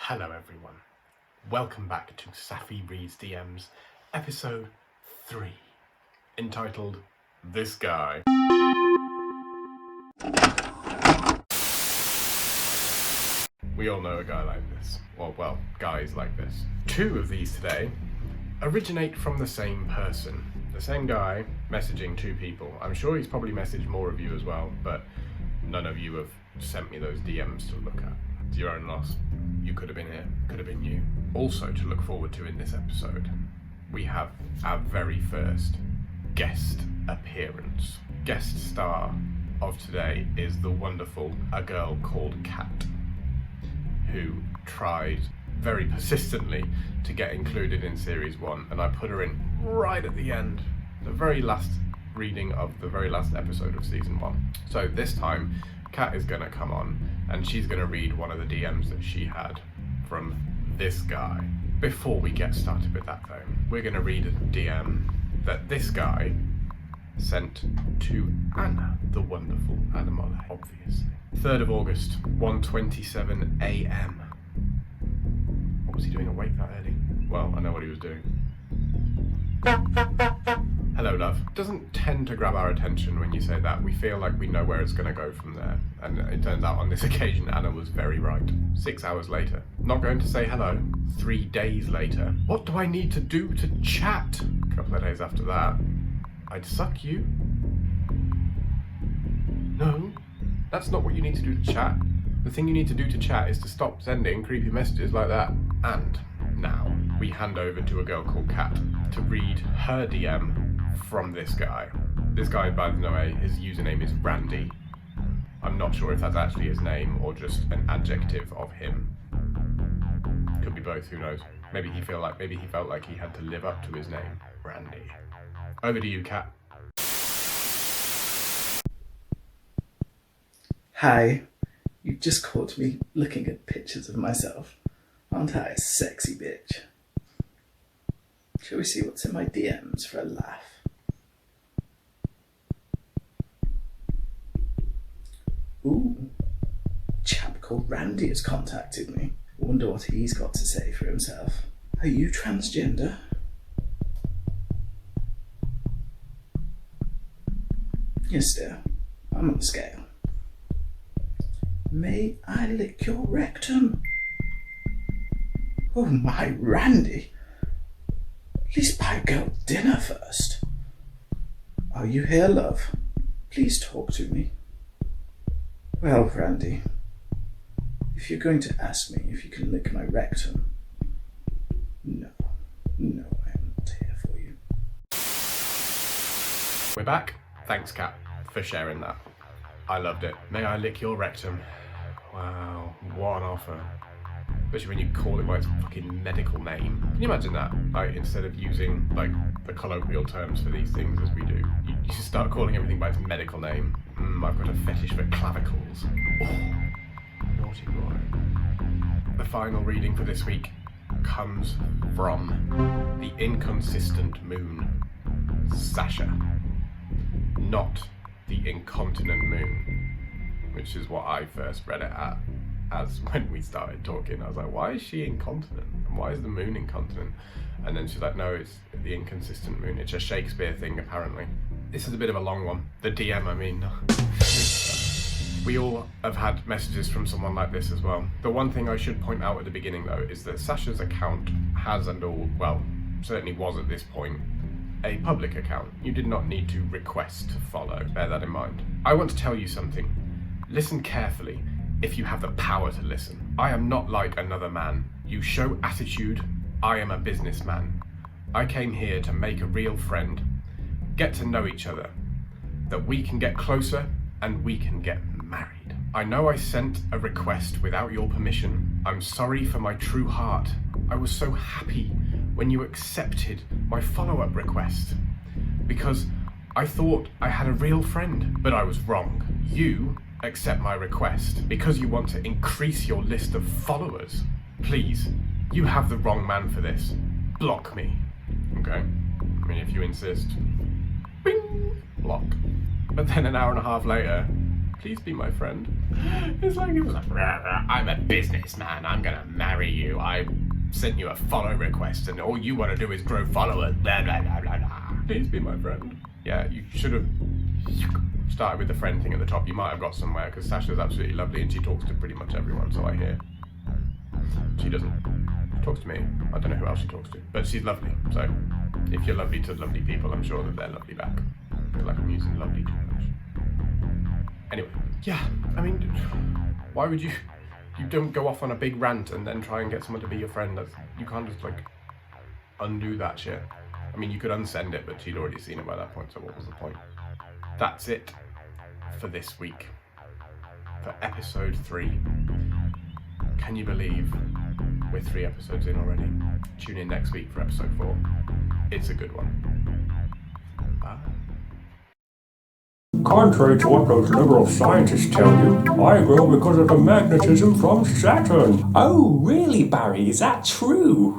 Hello everyone, welcome back to Saffi Reads DMs, episode 3, entitled This Guy. We all know a guy like this, or well, guys like this. 2 of these today originate from the same person, the same guy messaging 2 people. I'm sure he's probably messaged more of you as well, but none of you have sent me those DMs to look at. It's your own loss. You could have been here, could have been you. Also to look forward to in this episode, we have our very first guest appearance. Guest star of today is the wonderful A Girl Called Kat, who tried very persistently to get included in series 1, and I put her in right at the end, the very last reading of the very last episode of season 1. So this time, Kat is going to come on and she's going to read one of the DMs that she had from this guy. Before we get started with that though, we're going to read a DM that this guy sent to Anna, the wonderful Anna Molle, obviously. 3rd of August, 1:27 a.m. What was he doing awake that early? Well, I know what he was doing. Hello, love. Doesn't tend to grab our attention when you say that. We feel like we know where it's going to go from there. And it turns out on this occasion, Anna was very right. 6 hours later. Not going to say hello. 3 days later. What do I need to do to chat? A couple of days after that. I'd suck you. No, that's not what you need to do to chat. The thing you need to do to chat is to stop sending creepy messages like that. And now we hand over to A Girl Called Kat to read her DM from this guy. This guy, by the way, his username is Randy. I'm not sure if that's actually his name or just an adjective of him. Could be both, who knows. Maybe he felt like he had to live up to his name, Randy. Over to you, Kat. Hi, you've just caught me looking at pictures of myself. Aren't I a sexy bitch? Shall we see what's in my DMs for a laugh? Ooh, a chap called Randy has contacted me. Wonder what he's got to say for himself. Are you transgender? Yes, dear. I'm on the scale. May I lick your rectum? Oh my, Randy. At least buy a girl dinner first. Are you here, love? Please talk to me. Well, Randy, if you're going to ask me if you can lick my rectum, no, I am not here for you. We're back. Thanks, Kat, for sharing that. I loved it. May I lick your rectum? Wow, what an offer. Especially when you call it by its fucking medical name. Can you imagine that? Like, instead of using, like, the colloquial terms for these things as we do, you start calling everything by its medical name. I've got a fetish for clavicles. Oh, naughty boy. The final reading for this week comes from the inconsistent moon, Sasha. Not the incontinent moon, which is what I first read it at. As when we started talking, I was like, why is she incontinent? And why is the moon incontinent? And then she's like, no, it's the inconsistent moon. It's a Shakespeare thing, apparently. This is a bit of a long one. The DM, I mean. We all have had messages from someone like this as well. The one thing I should point out at the beginning, though, is that Sasha's account has certainly was at this point, a public account. You did not need to request to follow. Bear that in mind. I want to tell you something. Listen carefully. If you have the power to listen. I am not like another man. You show attitude. I am a businessman. I came here to make a real friend, get to know each other, that we can get closer and we can get married. I know I sent a request without your permission. I'm sorry for my true heart. I was so happy when you accepted my follow-up request because I thought I had a real friend, but I was wrong. You accept my request because you want to increase your list of followers. Please, you have the wrong man for this. Block me. Okay? I mean, if you insist. Bing! Block. But then an hour and a half later, Please be my friend. It's like, he was like, rah, rah, I'm a businessman, I'm gonna marry you. I sent you a follow request and all you want to do is grow followers. Blah, blah, blah, blah, blah. Please be my friend. Yeah, you should have started with the friend thing at the top. You might have got somewhere, because Sasha's absolutely lovely and she talks to pretty much everyone, so I hear. She doesn't. She talks to me. I don't know who else she talks to, but she's lovely. So if you're lovely to lovely people, I'm sure that they're lovely back. I feel like I'm using lovely too much. Anyway, yeah, I mean, why would you don't go off on a big rant and then try and get someone to be your friend? You can't just like undo that shit. I mean, you could unsend it, but she'd already seen it by that point, so what was the point? That's it for this week, for episode 3. Can you believe we're 3 episodes in already? Tune in next week for episode 4. It's a good one. Bye. Contrary to what those liberal scientists tell you, I grow because of the magnetism from Saturn. Oh, really, Barry? Is that true?